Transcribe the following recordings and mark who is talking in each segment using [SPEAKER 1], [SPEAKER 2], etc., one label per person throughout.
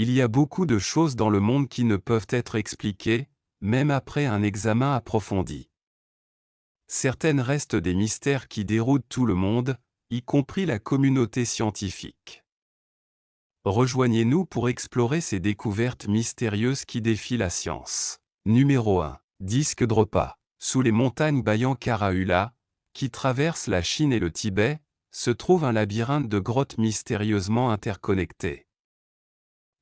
[SPEAKER 1] Il y a beaucoup de choses dans le monde qui ne peuvent être expliquées, même après un examen approfondi. Certaines restent des mystères qui déroutent tout le monde, y compris la communauté scientifique. Rejoignez-nous pour explorer ces découvertes mystérieuses qui défient la science. Numéro 1. Disque Dropa. Sous les montagnes Bayan-Karaula, qui traversent la Chine et le Tibet, se trouve un labyrinthe de grottes mystérieusement interconnectées.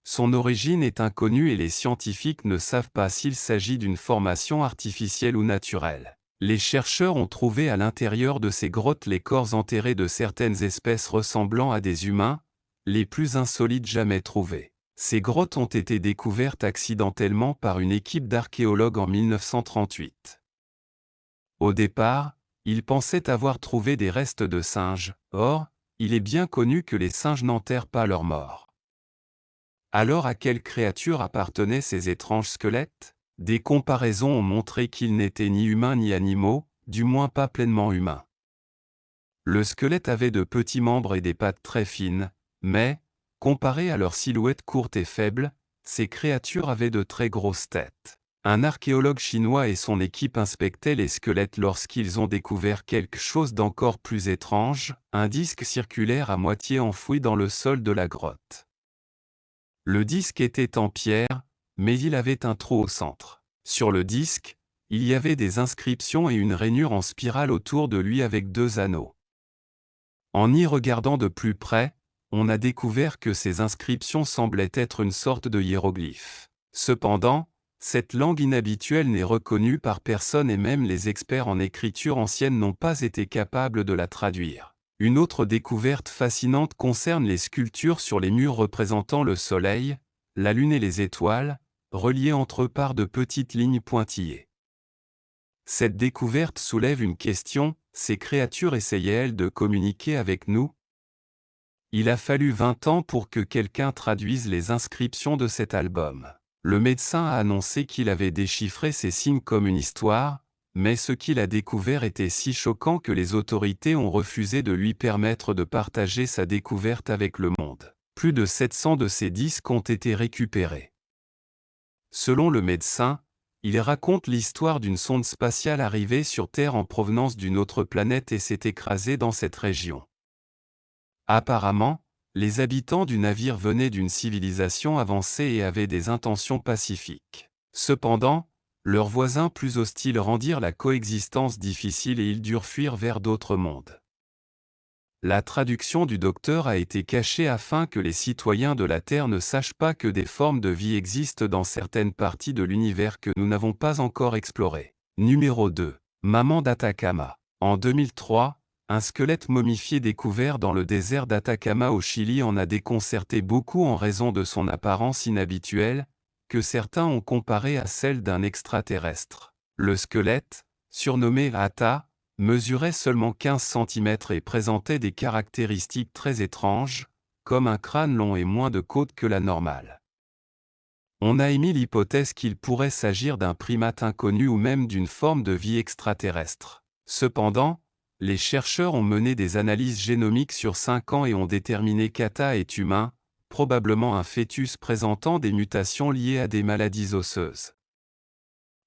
[SPEAKER 1] Son origine est inconnue et les scientifiques ne savent pas s'il s'agit d'une formation artificielle ou naturelle. Les chercheurs ont trouvé à l'intérieur de ces grottes les corps enterrés de certaines espèces ressemblant à des humains, les plus insolites jamais trouvées. Ces grottes ont été découvertes accidentellement par une équipe d'archéologues en 1938. Au départ, ils pensaient avoir trouvé des restes de singes, or, il est bien connu que les singes n'enterrent pas leurs morts. Alors à quelle créature appartenaient ces étranges squelettes? Des comparaisons ont montré qu'ils n'étaient ni humains ni animaux, du moins pas pleinement humains. Le squelette avait de petits membres et des pattes très fines, mais, comparé à leur silhouette courte et faible, ces créatures avaient de très grosses têtes. Un archéologue chinois et son équipe inspectaient les squelettes lorsqu'ils ont découvert quelque chose d'encore plus étrange, un disque circulaire à moitié enfoui dans le sol de la grotte. Le disque était en pierre, mais il avait un trou au centre. Sur le disque, il y avait des inscriptions et une rainure en spirale autour de lui avec 2 anneaux. En y regardant de plus près, on a découvert que ces inscriptions semblaient être une sorte de hiéroglyphe. Cependant, cette langue inhabituelle n'est reconnue par personne et même les experts en écriture ancienne n'ont pas été capables de la traduire. Une autre découverte fascinante concerne les sculptures sur les murs représentant le soleil, la lune et les étoiles, reliées entre eux par de petites lignes pointillées. Cette découverte soulève une question, ces créatures essayaient-elles de communiquer avec nous? Il a fallu 20 ans pour que quelqu'un traduise les inscriptions de cet album. Le médecin a annoncé qu'il avait déchiffré ces signes comme une histoire, mais ce qu'il a découvert était si choquant que les autorités ont refusé de lui permettre de partager sa découverte avec le monde. Plus de 700 de ces disques ont été récupérés. Selon le médecin, il raconte l'histoire d'une sonde spatiale arrivée sur Terre en provenance d'une autre planète et s'est écrasée dans cette région. Apparemment, les habitants du navire venaient d'une civilisation avancée et avaient des intentions pacifiques. Cependant, leurs voisins plus hostiles rendirent la coexistence difficile et ils durent fuir vers d'autres mondes. La traduction du docteur a été cachée afin que les citoyens de la Terre ne sachent pas que des formes de vie existent dans certaines parties de l'univers que nous n'avons pas encore explorées. Numéro 2. Maman d'Atacama. En 2003, un squelette momifié découvert dans le désert d'Atacama au Chili en a déconcerté beaucoup en raison de son apparence inhabituelle, que certains ont comparé à celle d'un extraterrestre. Le squelette, surnommé Ata, mesurait seulement 15 cm et présentait des caractéristiques très étranges, comme un crâne long et moins de côtes que la normale. On a émis l'hypothèse qu'il pourrait s'agir d'un primate inconnu ou même d'une forme de vie extraterrestre. Cependant, les chercheurs ont mené des analyses génomiques sur 5 ans et ont déterminé qu'Ata est humain, probablement un fœtus présentant des mutations liées à des maladies osseuses.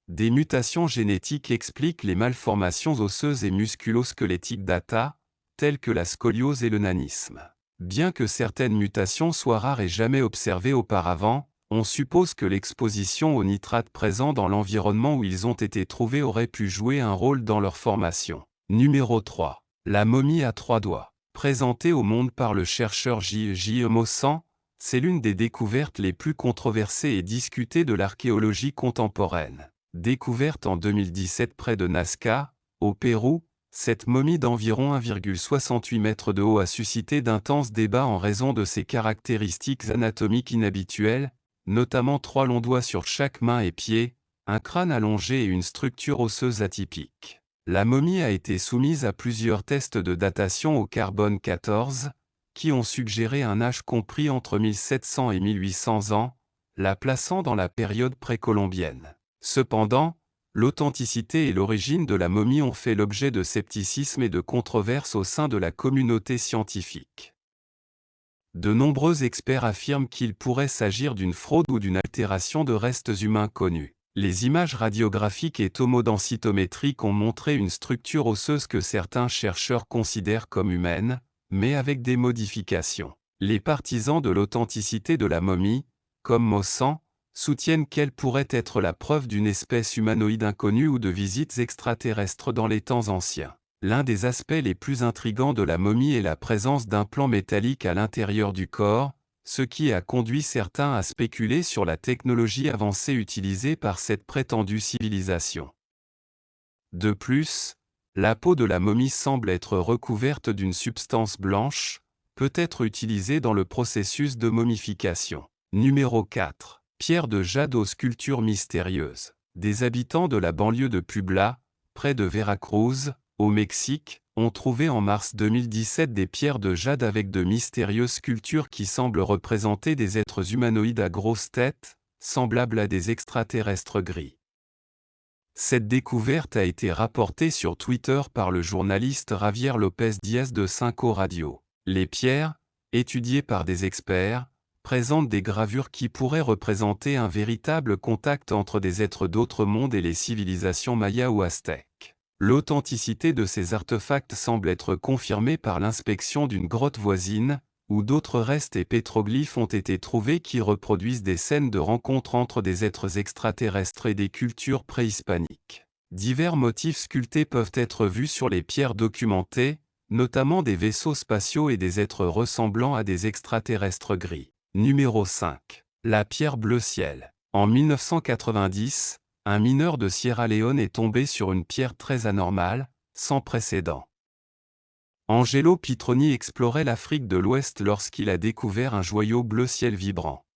[SPEAKER 1] Des mutations génétiques expliquent les malformations osseuses et musculo-squelettiques d'Ata, telles que la scoliose et le nanisme. Bien que certaines mutations soient rares et jamais observées auparavant, on suppose que l'exposition aux nitrates présents dans l'environnement où ils ont été trouvés aurait pu jouer un rôle dans leur formation. Numéro 3. La momie à 3 doigts. Présentée au monde par le chercheur J.J. Mossan, c'est l'une des découvertes les plus controversées et discutées de l'archéologie contemporaine. Découverte en 2017 près de Nazca, au Pérou, cette momie d'environ 1,68 m de haut a suscité d'intenses débats en raison de ses caractéristiques anatomiques inhabituelles, notamment 3 longs doigts sur chaque main et pied, un crâne allongé et une structure osseuse atypique. La momie a été soumise à plusieurs tests de datation au carbone 14, qui ont suggéré un âge compris entre 1700 et 1800 ans, la plaçant dans la période précolombienne. Cependant, l'authenticité et l'origine de la momie ont fait l'objet de scepticisme et de controverses au sein de la communauté scientifique. De nombreux experts affirment qu'il pourrait s'agir d'une fraude ou d'une altération de restes humains connus. Les images radiographiques et tomodensitométriques ont montré une structure osseuse que certains chercheurs considèrent comme humaine, mais avec des modifications. Les partisans de l'authenticité de la momie, comme Mossan, soutiennent qu'elle pourrait être la preuve d'une espèce humanoïde inconnue ou de visites extraterrestres dans les temps anciens. L'un des aspects les plus intrigants de la momie est la présence d'implants métalliques à l'intérieur du corps, ce qui a conduit certains à spéculer sur la technologie avancée utilisée par cette prétendue civilisation. De plus, la peau de la momie semble être recouverte d'une substance blanche, peut-être utilisée dans le processus de momification. Numéro 4. Pierre de jade aux sculptures mystérieuses. Des habitants de la banlieue de Puebla, près de Veracruz, au Mexique, ont trouvé en mars 2017 des pierres de jade avec de mystérieuses sculptures qui semblent représenter des êtres humanoïdes à grosse tête, semblables à des extraterrestres gris. Cette découverte a été rapportée sur Twitter par le journaliste Javier López Díaz de Cinco Radio. Les pierres, étudiées par des experts, présentent des gravures qui pourraient représenter un véritable contact entre des êtres d'autres mondes et les civilisations mayas ou aztèques. L'authenticité de ces artefacts semble être confirmée par l'inspection d'une grotte voisine, où d'autres restes et pétroglyphes ont été trouvés qui reproduisent des scènes de rencontres entre des êtres extraterrestres et des cultures préhispaniques. Divers motifs sculptés peuvent être vus sur les pierres documentées, notamment des vaisseaux spatiaux et des êtres ressemblant à des extraterrestres gris. Numéro 5. La pierre bleu ciel. En 1990, un mineur de Sierra Leone est tombé sur une pierre très anormale, sans précédent. Angelo Pitroni explorait l'Afrique de l'Ouest lorsqu'il a découvert un joyau bleu ciel vibrant.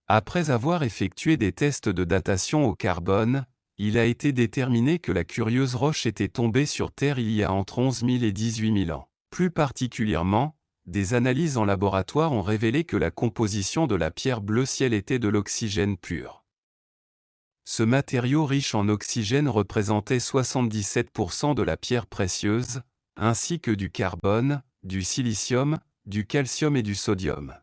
[SPEAKER 1] Après avoir effectué des tests de datation au carbone, il a été déterminé que la curieuse roche était tombée sur Terre il y a entre 11 000 et 18 000 ans. Plus particulièrement, des analyses en laboratoire ont révélé que la composition de la pierre bleu ciel était de l'oxygène pur. Ce matériau riche en oxygène représentait 77% de la pierre précieuse, ainsi que du carbone, du silicium, du calcium et du sodium.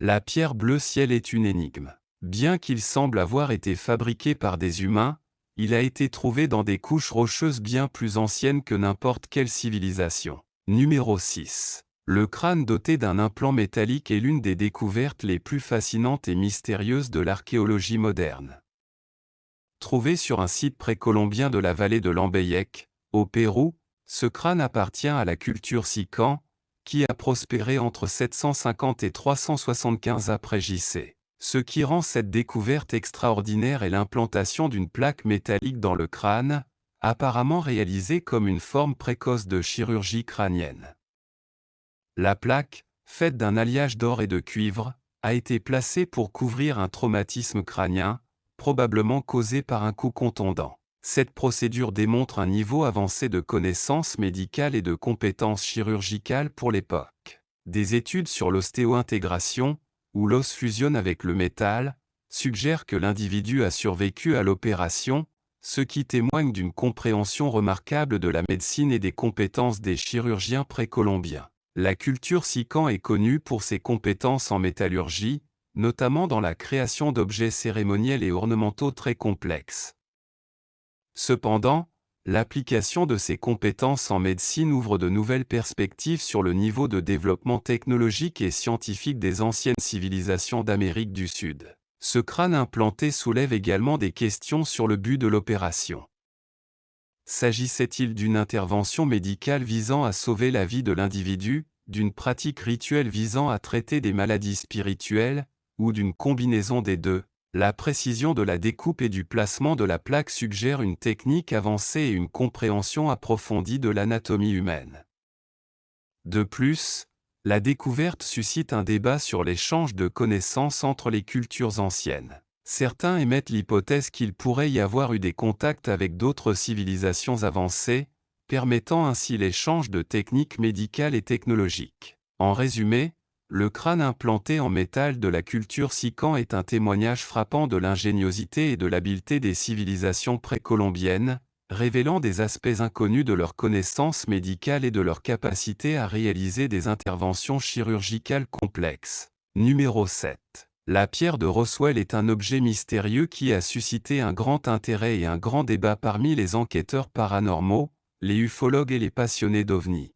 [SPEAKER 1] La pierre bleu ciel est une énigme. Bien qu'il semble avoir été fabriqué par des humains, il a été trouvé dans des couches rocheuses bien plus anciennes que n'importe quelle civilisation. Numéro 6. Le crâne doté d'un implant métallique est l'une des découvertes les plus fascinantes et mystérieuses de l'archéologie moderne. Trouvé sur un site précolombien de la vallée de l'Ambeyec, au Pérou, ce crâne appartient à la culture Sican, qui a prospéré entre 750 et 375 après JC. Ce qui rend cette découverte extraordinaire est l'implantation d'une plaque métallique dans le crâne, apparemment réalisée comme une forme précoce de chirurgie crânienne. La plaque, faite d'un alliage d'or et de cuivre, a été placée pour couvrir un traumatisme crânien, probablement causé par un coup contondant. Cette procédure démontre un niveau avancé de connaissances médicales et de compétences chirurgicales pour l'époque. Des études sur l'ostéo-intégration, où l'os fusionne avec le métal, suggèrent que l'individu a survécu à l'opération, ce qui témoigne d'une compréhension remarquable de la médecine et des compétences des chirurgiens précolombiens. La culture Sican est connue pour ses compétences en métallurgie, notamment dans la création d'objets cérémoniels et ornementaux très complexes. Cependant, l'application de ces compétences en médecine ouvre de nouvelles perspectives sur le niveau de développement technologique et scientifique des anciennes civilisations d'Amérique du Sud. Ce crâne implanté soulève également des questions sur le but de l'opération. S'agissait-il d'une intervention médicale visant à sauver la vie de l'individu, d'une pratique rituelle visant à traiter des maladies spirituelles, ou d'une combinaison des deux? La précision de la découpe et du placement de la plaque suggère une technique avancée et une compréhension approfondie de l'anatomie humaine. De plus, la découverte suscite un débat sur l'échange de connaissances entre les cultures anciennes. Certains émettent l'hypothèse qu'il pourrait y avoir eu des contacts avec d'autres civilisations avancées, permettant ainsi l'échange de techniques médicales et technologiques. En résumé, le crâne implanté en métal de la culture Sican est un témoignage frappant de l'ingéniosité et de l'habileté des civilisations précolombiennes, révélant des aspects inconnus de leur connaissance médicale et de leur capacité à réaliser des interventions chirurgicales complexes. Numéro 7. La pierre de Roswell est un objet mystérieux qui a suscité un grand intérêt et un grand débat parmi les enquêteurs paranormaux, les ufologues et les passionnés d'ovnis.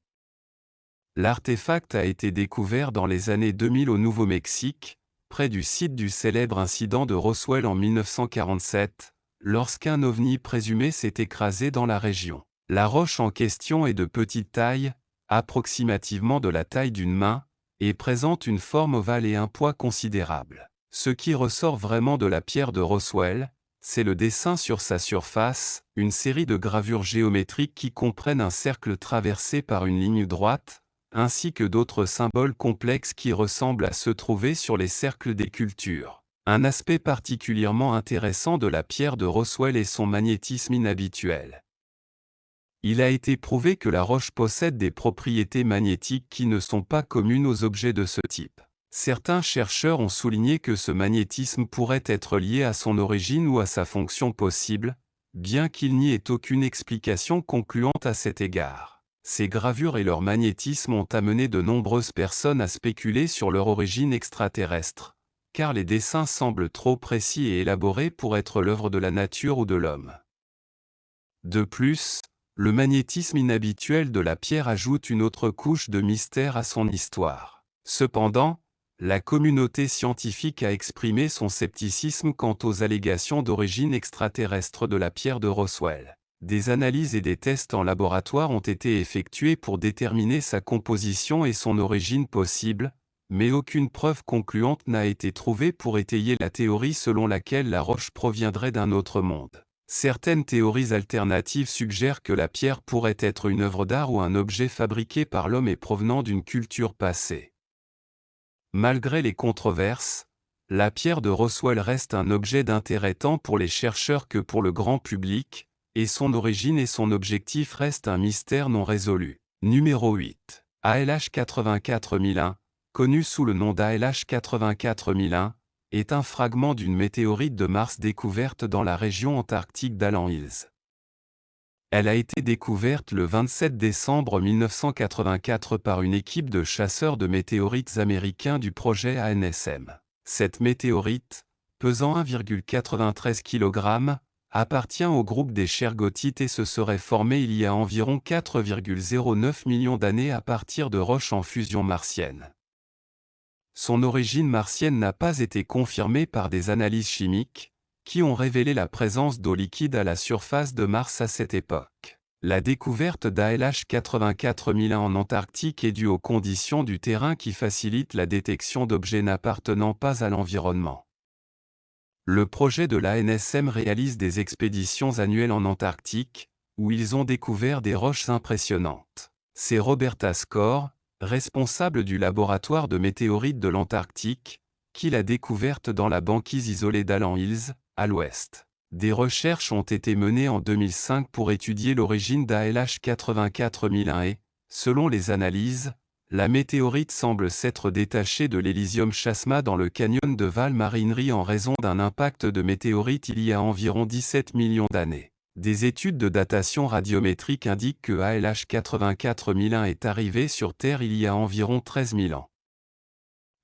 [SPEAKER 1] L'artefact a été découvert dans les années 2000 au Nouveau-Mexique, près du site du célèbre incident de Roswell en 1947, lorsqu'un ovni présumé s'est écrasé dans la région. La roche en question est de petite taille, approximativement de la taille d'une main, et présente une forme ovale et un poids considérable. Ce qui ressort vraiment de la pierre de Roswell, c'est le dessin sur sa surface, une série de gravures géométriques qui comprennent un cercle traversé par une ligne droite, ainsi que d'autres symboles complexes qui ressemblent à ceux trouvés sur les cercles des cultures. Un aspect particulièrement intéressant de la pierre de Roswell est son magnétisme inhabituel. Il a été prouvé que la roche possède des propriétés magnétiques qui ne sont pas communes aux objets de ce type. Certains chercheurs ont souligné que ce magnétisme pourrait être lié à son origine ou à sa fonction possible, bien qu'il n'y ait aucune explication concluante à cet égard. Ces gravures et leur magnétisme ont amené de nombreuses personnes à spéculer sur leur origine extraterrestre, car les dessins semblent trop précis et élaborés pour être l'œuvre de la nature ou de l'homme. De plus, le magnétisme inhabituel de la pierre ajoute une autre couche de mystère à son histoire. Cependant, la communauté scientifique a exprimé son scepticisme quant aux allégations d'origine extraterrestre de la pierre de Roswell. Des analyses et des tests en laboratoire ont été effectués pour déterminer sa composition et son origine possible, mais aucune preuve concluante n'a été trouvée pour étayer la théorie selon laquelle la roche proviendrait d'un autre monde. Certaines théories alternatives suggèrent que la pierre pourrait être une œuvre d'art ou un objet fabriqué par l'homme et provenant d'une culture passée. Malgré les controverses, la pierre de Roswell reste un objet d'intérêt tant pour les chercheurs que pour le grand public, et son origine et son objectif restent un mystère non résolu. Numéro 8. ALH 84001, connu sous le nom d'ALH 84001, est un fragment d'une météorite de Mars découverte dans la région antarctique d'Allen Hills. Elle a été découverte le 27 décembre 1984 par une équipe de chasseurs de météorites américains du projet ANSM. Cette météorite, pesant 1,93 kg, appartient au groupe des Shergottites et se serait formée il y a environ 4,09 millions d'années à partir de roches en fusion martienne. Son origine martienne n'a pas été confirmée par des analyses chimiques, qui ont révélé la présence d'eau liquide à la surface de Mars à cette époque. La découverte d'ALH 84001 en Antarctique est due aux conditions du terrain qui facilitent la détection d'objets n'appartenant pas à l'environnement. Le projet de l'ANSM réalise des expéditions annuelles en Antarctique, où ils ont découvert des roches impressionnantes. C'est Roberta Skor, responsable du laboratoire de météorites de l'Antarctique, qui l'a découverte dans la banquise isolée d'Allen Hills, à l'ouest. Des recherches ont été menées en 2005 pour étudier l'origine d'ALH 84001 et, selon les analyses, la météorite semble s'être détachée de l'Elysium Chasma dans le canyon de Val Marinery en raison d'un impact de météorite il y a environ 17 millions d'années. Des études de datation radiométrique indiquent que ALH 84001 est arrivé sur Terre il y a environ 13 000 ans.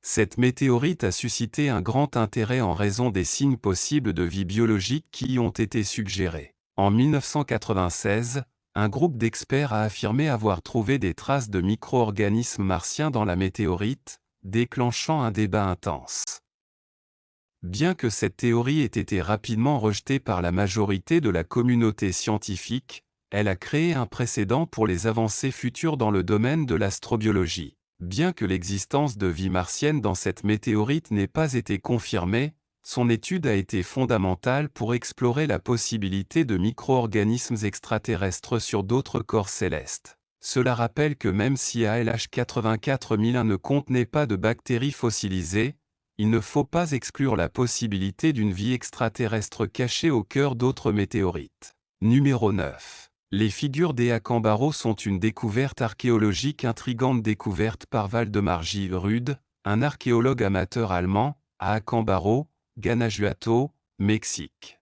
[SPEAKER 1] Cette météorite a suscité un grand intérêt en raison des signes possibles de vie biologique qui y ont été suggérés. En 1996, un groupe d'experts a affirmé avoir trouvé des traces de micro-organismes martiens dans la météorite, déclenchant un débat intense. Bien que cette théorie ait été rapidement rejetée par la majorité de la communauté scientifique, elle a créé un précédent pour les avancées futures dans le domaine de l'astrobiologie. Bien que l'existence de vie martienne dans cette météorite n'ait pas été confirmée, son étude a été fondamentale pour explorer la possibilité de micro-organismes extraterrestres sur d'autres corps célestes. Cela rappelle que même si ALH 84001 ne contenait pas de bactéries fossilisées, il ne faut pas exclure la possibilité d'une vie extraterrestre cachée au cœur d'autres météorites. Numéro 9. Les figures des Acambaro sont une découverte archéologique intrigante découverte par Waldemar J. Rude, un archéologue amateur allemand, à Acambaro, Guanajuato, Mexique.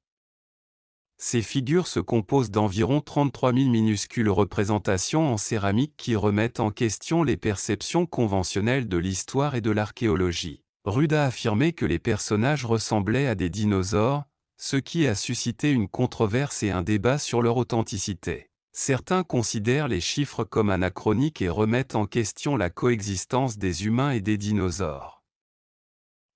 [SPEAKER 1] Ces figures se composent d'environ 33 000 minuscules représentations en céramique qui remettent en question les perceptions conventionnelles de l'histoire et de l'archéologie. Rude a affirmé que les personnages ressemblaient à des dinosaures, ce qui a suscité une controverse et un débat sur leur authenticité. Certains considèrent les chiffres comme anachroniques et remettent en question la coexistence des humains et des dinosaures.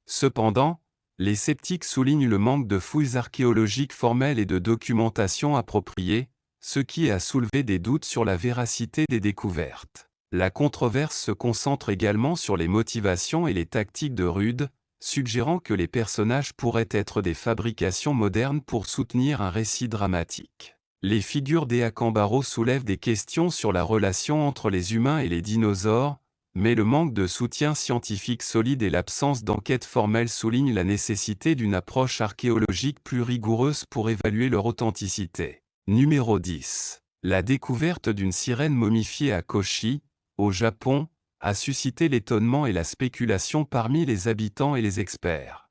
[SPEAKER 1] Cependant, les sceptiques soulignent le manque de fouilles archéologiques formelles et de documentation appropriée, ce qui a soulevé des doutes sur la véracité des découvertes. La controverse se concentre également sur les motivations et les tactiques de Rude, suggérant que les personnages pourraient être des fabrications modernes pour soutenir un récit dramatique. Les figures d'Eakambaro soulèvent des questions sur la relation entre les humains et les dinosaures, mais le manque de soutien scientifique solide et l'absence d'enquête formelle soulignent la nécessité d'une approche archéologique plus rigoureuse pour évaluer leur authenticité. Numéro 10. La découverte d'une sirène momifiée à Koshi, au Japon, a suscité l'étonnement et la spéculation parmi les habitants et les experts.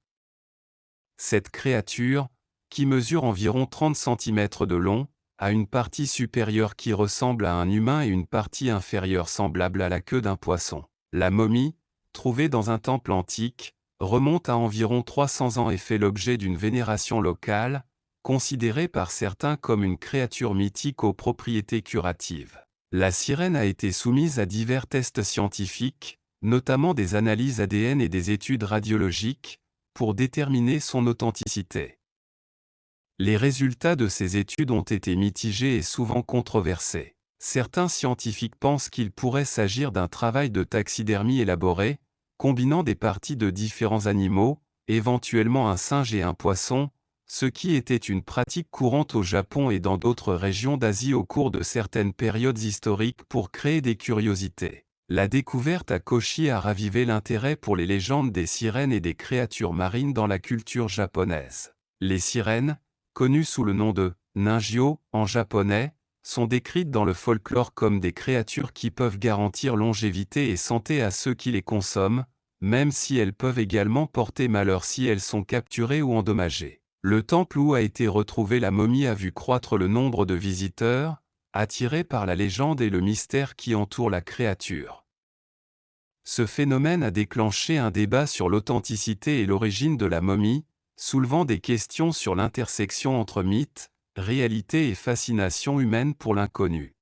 [SPEAKER 1] Cette créature, qui mesure environ 30 cm de long, a une partie supérieure qui ressemble à un humain et une partie inférieure semblable à la queue d'un poisson. La momie, trouvée dans un temple antique, remonte à environ 300 ans et fait l'objet d'une vénération locale, considérée par certains comme une créature mythique aux propriétés curatives. La sirène a été soumise à divers tests scientifiques, notamment des analyses ADN et des études radiologiques, pour déterminer son authenticité. Les résultats de ces études ont été mitigés et souvent controversés. Certains scientifiques pensent qu'il pourrait s'agir d'un travail de taxidermie élaboré, combinant des parties de différents animaux, éventuellement un singe et un poisson, ce qui était une pratique courante au Japon et dans d'autres régions d'Asie au cours de certaines périodes historiques pour créer des curiosités. La découverte à Koshi a ravivé l'intérêt pour les légendes des sirènes et des créatures marines dans la culture japonaise. Les sirènes, connues sous le nom de ninjyo en japonais, sont décrites dans le folklore comme des créatures qui peuvent garantir longévité et santé à ceux qui les consomment, même si elles peuvent également porter malheur si elles sont capturées ou endommagées. Le temple où a été retrouvée la momie a vu croître le nombre de visiteurs, attirés par la légende et le mystère qui entoure la créature. Ce phénomène a déclenché un débat sur l'authenticité et l'origine de la momie, soulevant des questions sur l'intersection entre mythe, réalité et fascination humaine pour l'inconnu.